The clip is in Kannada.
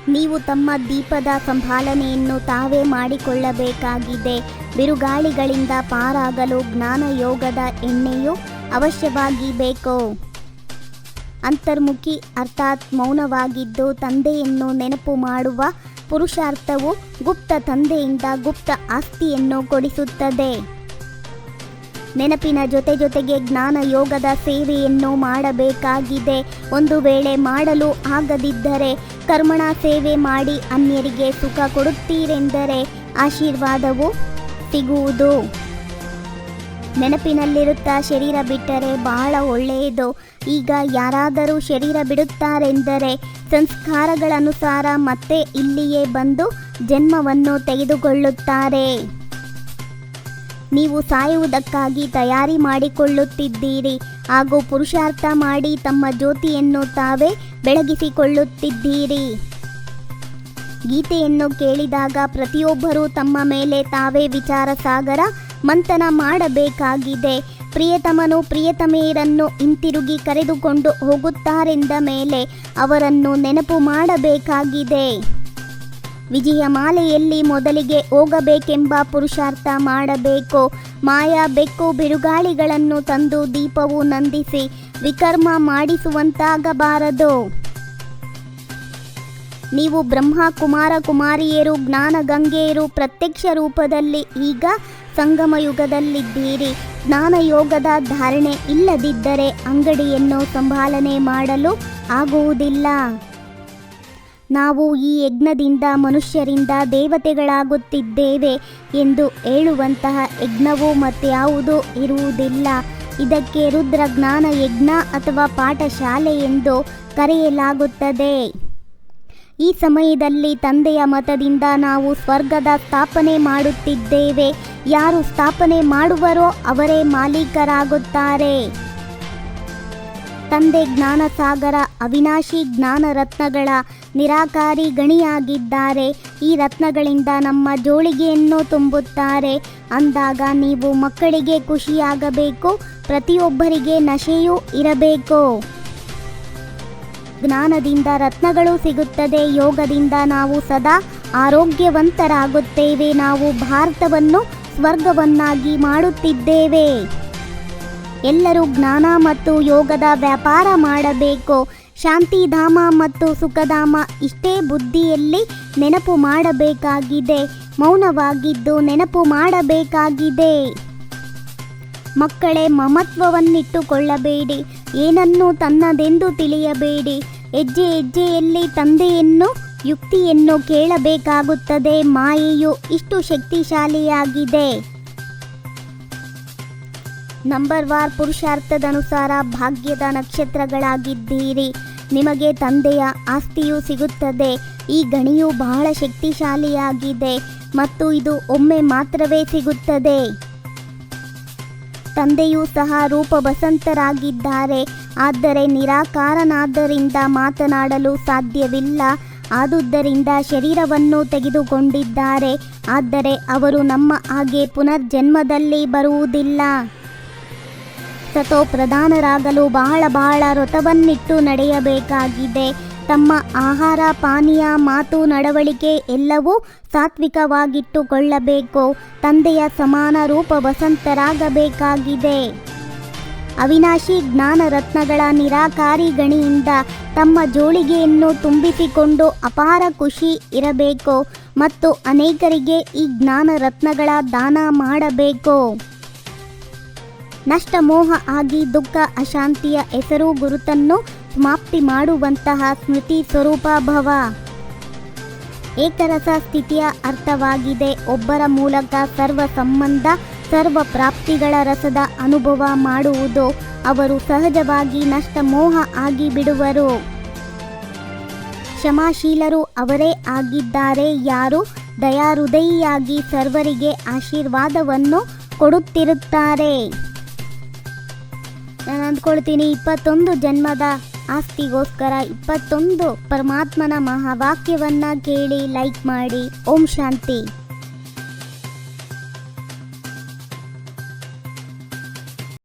ನೀವು ತಮ್ಮ ದೀಪದ ಸಂಭಾಲನೆಯನ್ನು ತಾವೇ ಮಾಡಿಕೊಳ್ಳಬೇಕಾಗಿದೆ. ಬಿರುಗಾಳಿಗಳಿಂದ ಪಾರಾಗಲು ಜ್ಞಾನಯೋಗದ ಎಣ್ಣೆಯು ಅವಶ್ಯವಾಗಿ ಬೇಕು. ಅಂತರ್ಮುಖಿ ಅರ್ಥಾತ್ ಮೌನವಾಗಿದ್ದು ತಂದೆಯನ್ನು ನೆನಪು ಮಾಡುವ ಪುರುಷಾರ್ಥವು ಗುಪ್ತ ತಂದೆಯಿಂದ ಗುಪ್ತ ಆಸ್ತಿಯನ್ನು ಕೊಡಿಸುತ್ತದೆ. ನೆನಪಿನ ಜೊತೆಗೆ ಜ್ಞಾನ ಯೋಗದ ಸೇವೆಯನ್ನು ಮಾಡಬೇಕಾಗಿದೆ. ಒಂದು ವೇಳೆ ಮಾಡಲು ಆಗದಿದ್ದರೆ ಕರ್ಮಣ ಸೇವೆ ಮಾಡಿ ಅನ್ಯರಿಗೆ ಸುಖ ಕೊಡುತ್ತೀರೆಂದರೆ ಆಶೀರ್ವಾದವು ಸಿಗುವುದು. ನೆನಪಿನಲ್ಲಿರುತ್ತಾ ಶರೀರ ಬಿಟ್ಟರೆ ಬಹಳ ಒಳ್ಳೆಯದು. ಈಗ ಯಾರಾದರೂ ಶರೀರ ಬಿಡುತ್ತಾರೆಂದರೆ ಸಂಸ್ಕಾರಗಳನುಸಾರ ಮತ್ತೆ ಇಲ್ಲಿಯೇ ಬಂದು ಜನ್ಮವನ್ನು ತೆಗೆದುಕೊಳ್ಳುತ್ತಾರೆ. ನೀವು ಸಾಯುವುದಕ್ಕಾಗಿ ತಯಾರಿ ಮಾಡಿಕೊಳ್ಳುತ್ತಿದ್ದೀರಿ ಹಾಗೂ ಪುರುಷಾರ್ಥ ಮಾಡಿ ತಮ್ಮ ಜ್ಯೋತಿಯನ್ನು ತಾವೇ ಬೆಳಗಿಸಿಕೊಳ್ಳುತ್ತಿದ್ದೀರಿ. ಗೀತೆಯನ್ನು ಕೇಳಿದಾಗ ಪ್ರತಿಯೊಬ್ಬರೂ ತಮ್ಮ ಮೇಲೆ ತಾವೇ ವಿಚಾರ ಸಾಗರ ಮಂಥನ ಮಾಡಬೇಕಾಗಿದೆ. ಪ್ರಿಯತಮನು ಪ್ರಿಯತಮೆಯರನ್ನು ಹಿಂತಿರುಗಿ ಕರೆದುಕೊಂಡು ಹೋಗುತ್ತಾರೆಂದ ಮೇಲೆ ಅವರನ್ನು ನೆನಪು ಮಾಡಬೇಕಾಗಿದೆ. ವಿಜಯಮಾಲೆಯಲ್ಲಿ ಮೊದಲಿಗೆ ಹೋಗಬೇಕೆಂಬ ಪುರುಷಾರ್ಥ ಮಾಡಬೇಕು. ಮಾಯಾ ಬೆಕ್ಕು ಬಿರುಗಾಳಿಗಳನ್ನು ತಂದು ದೀಪವು ನಂದಿಸಿ ವಿಕರ್ಮ ಮಾಡಿಸುವಂತಾಗಬಾರದು. ನೀವು ಬ್ರಹ್ಮ ಕುಮಾರ ಕುಮಾರಿಯರು ಜ್ಞಾನ ಗಂಗೆಯರು ಪ್ರತ್ಯಕ್ಷ ರೂಪದಲ್ಲಿ ಈಗ ಸಂಗಮ ಯುಗದಲ್ಲಿದ್ದೀರಿ. ಜ್ಞಾನಯೋಗದ ಧಾರಣೆ ಇಲ್ಲದಿದ್ದರೆ ಅಂಗಡಿಯನ್ನು ಸಂಭಾಲನೆ ಮಾಡಲು ಆಗುವುದಿಲ್ಲ. ನಾವು ಈ ಯಜ್ಞದಿಂದ ಮನುಷ್ಯರಿಂದ ದೇವತೆಗಳಾಗುತ್ತಿದ್ದೇವೆ ಎಂದು ಹೇಳುವಂತಹ ಯಜ್ಞವು ಮತ್ಯಾವುದೂ ಇರುವುದಿಲ್ಲ. ಇದಕ್ಕೆ ರುದ್ರ ಜ್ಞಾನ ಯಜ್ಞ ಅಥವಾ ಪಾಠಶಾಲೆ ಎಂದು ಕರೆಯಲಾಗುತ್ತದೆ. ಈ ಸಮಯದಲ್ಲಿ ತಂದೆಯ ಮತದಿಂದ ನಾವು ಸ್ವರ್ಗದ ಸ್ಥಾಪನೆ ಮಾಡುತ್ತಿದ್ದೇವೆ. ಯಾರು ಸ್ಥಾಪನೆ ಮಾಡುವರೋ ಅವರೇ ಮಾಲೀಕರಾಗುತ್ತಾರೆ. ತಂದೆ ಜ್ಞಾನಸಾಗರ ಅವಿನಾಶಿ ಜ್ಞಾನ ರತ್ನಗಳ ನಿರಾಕಾರಿ ಗಣಿಯಾಗಿದ್ದಾರೆ. ಈ ರತ್ನಗಳಿಂದ ನಮ್ಮ ಜೋಳಿಗೆಯನ್ನು ತುಂಬುತ್ತಾರೆ. ಅಂದಾಗ ನೀವು ಮಕ್ಕಳಿಗೆ ಖುಷಿಯಾಗಬೇಕು. ಪ್ರತಿಯೊಬ್ಬರಿಗೆ ನಶೆಯೂ ಇರಬೇಕು. ಜ್ಞಾನದಿಂದ ರತ್ನಗಳು ಸಿಗುತ್ತದೆ. ಯೋಗದಿಂದ ನಾವು ಸದಾ ಆರೋಗ್ಯವಂತರಾಗುತ್ತೇವೆ. ನಾವು ಭಾರತವನ್ನು ಸ್ವರ್ಗವನ್ನಾಗಿ ಮಾಡುತ್ತಿದ್ದೇವೆ. ಎಲ್ಲರೂ ಜ್ಞಾನ ಮತ್ತು ಯೋಗದ ವ್ಯಾಪಾರ ಮಾಡಬೇಕು. ಶಾಂತಿಧಾಮ ಮತ್ತು ಸುಖಧಾಮ ಇಷ್ಟೇ ಬುದ್ಧಿಯಲ್ಲಿ ನೆನಪು ಮಾಡಬೇಕಾಗಿದೆ. ಮೌನವಾಗಿದ್ದು ನೆನಪು ಮಾಡಬೇಕಾಗಿದೆ. ಮಕ್ಕಳೇ, ಮಮತ್ವವನ್ನಿಟ್ಟುಕೊಳ್ಳಬೇಡಿ. ಏನನ್ನೂ ತನ್ನದೆಂದು ತಿಳಿಯಬೇಡಿ. ಹೆಜ್ಜೆ ಹೆಜ್ಜೆಯಲ್ಲಿ ತಂದೆಯನ್ನು ಯುಕ್ತಿಯನ್ನು ಕೇಳಬೇಕಾಗುತ್ತದೆ. ಮಾಯೆಯು ಇಷ್ಟು ಶಕ್ತಿಶಾಲಿಯಾಗಿದೆ. ನಂಬರ್ ವಾರ್ ಪುರುಷಾರ್ಥದನುಸಾರ ಭಾಗ್ಯದ ನಕ್ಷತ್ರಗಳಾಗಿದ್ದೀರಿ. ನಿಮಗೆ ತಂದೆಯ ಆಸ್ತಿಯು ಸಿಗುತ್ತದೆ. ಈ ಗಣಿಯು ಬಹಳ ಶಕ್ತಿಶಾಲಿಯಾಗಿದೆ ಮತ್ತು ಇದು ಒಮ್ಮೆ ಮಾತ್ರವೇ ಸಿಗುತ್ತದೆ. ತಂದೆಯೂ ಸಹ ರೂಪಬಸಂತರಾಗಿದ್ದಾರೆ. ಆದರೆ ನಿರಾಕಾರನಾದ್ದರಿಂದ ಮಾತನಾಡಲು ಸಾಧ್ಯವಿಲ್ಲ. ಆದುದರಿಂದ ಶರೀರವನ್ನು ತೆಗೆದುಕೊಂಡಿದ್ದಾರೆ. ಆದರೆ ಅವರು ನಮ್ಮ ಹಾಗೆ ಪುನರ್ಜನ್ಮದಲ್ಲಿ ಬರುವುದಿಲ್ಲ. ಸತೋ ಪ್ರಧಾನರಾಗಲು ಬಹಳ ವ್ರತವನ್ನಿಟ್ಟು ನಡೆಯಬೇಕಾಗಿದೆ. ತಮ್ಮ ಆಹಾರ ಪಾನೀಯ ಮಾತು ನಡವಳಿಕೆ ಎಲ್ಲವೂ ಸಾತ್ವಿಕವಾಗಿಟ್ಟುಕೊಳ್ಳಬೇಕು. ತಂದೆಯ ಸಮಾನ ರೂಪ ವಸಂತರಾಗಬೇಕಾಗಿದೆ. ಅವಿನಾಶಿ ಜ್ಞಾನ ರತ್ನಗಳ ನಿರಾಕಾರಿ ಗಣಿಯಿಂದ ತಮ್ಮ ಜೋಳಿಗೆಯನ್ನು ತುಂಬಿಸಿಕೊಂಡು ಅಪಾರ ಖುಷಿ ಇರಬೇಕು ಮತ್ತು ಅನೇಕರಿಗೆ ಈ ಜ್ಞಾನ ರತ್ನಗಳ ದಾನ ಮಾಡಬೇಕು. ನಷ್ಟ ಮೋಹ ಆಗಿ ದುಃಖ ಅಶಾಂತಿಯ ಹೆಸರು ಗುರುತನ್ನು ಸಮಾಪ್ತಿ ಮಾಡುವಂತಹ ಸ್ಮೃತಿ ಸ್ವರೂಪ ಭವ. ಏಕರಸ ಸ್ಥಿತಿಯ ಅರ್ಥವಾಗಿದೆ. ಒಬ್ಬರ ಮೂಲಕ ಸರ್ವ ಸಂಬಂಧ ಸರ್ವ ಪ್ರಾಪ್ತಿಗಳ ರಸದ ಅನುಭವ ಮಾಡುವುದು. ಅವರು ಸಹಜವಾಗಿ ನಷ್ಟ ಮೋಹ ಆಗಿ ಬಿಡುವರು. ಕ್ಷಮಾಶೀಲರು ಅವರೇ ಆಗಿದ್ದಾರೆ. ಯಾರು ದಯಾಹೃದಯಿಯಾಗಿ ಸರ್ವರಿಗೆ ಆಶೀರ್ವಾದವನ್ನು ಕೊಡುತ್ತಿರುತ್ತಾರೆ. ನಾನು ಅಂದ್ಕೊಳ್ತೀನಿ 21 ಜನ್ಮದ ಆಸ್ತಿಗೋಸ್ಕರ 21 ಪರಮಾತ್ಮನ ಮಹಾವಾಕ್ಯವನ್ನ ಕೇಳಿ ಲೈಕ್ ಮಾಡಿ. ಓಂ ಶಾಂತಿ.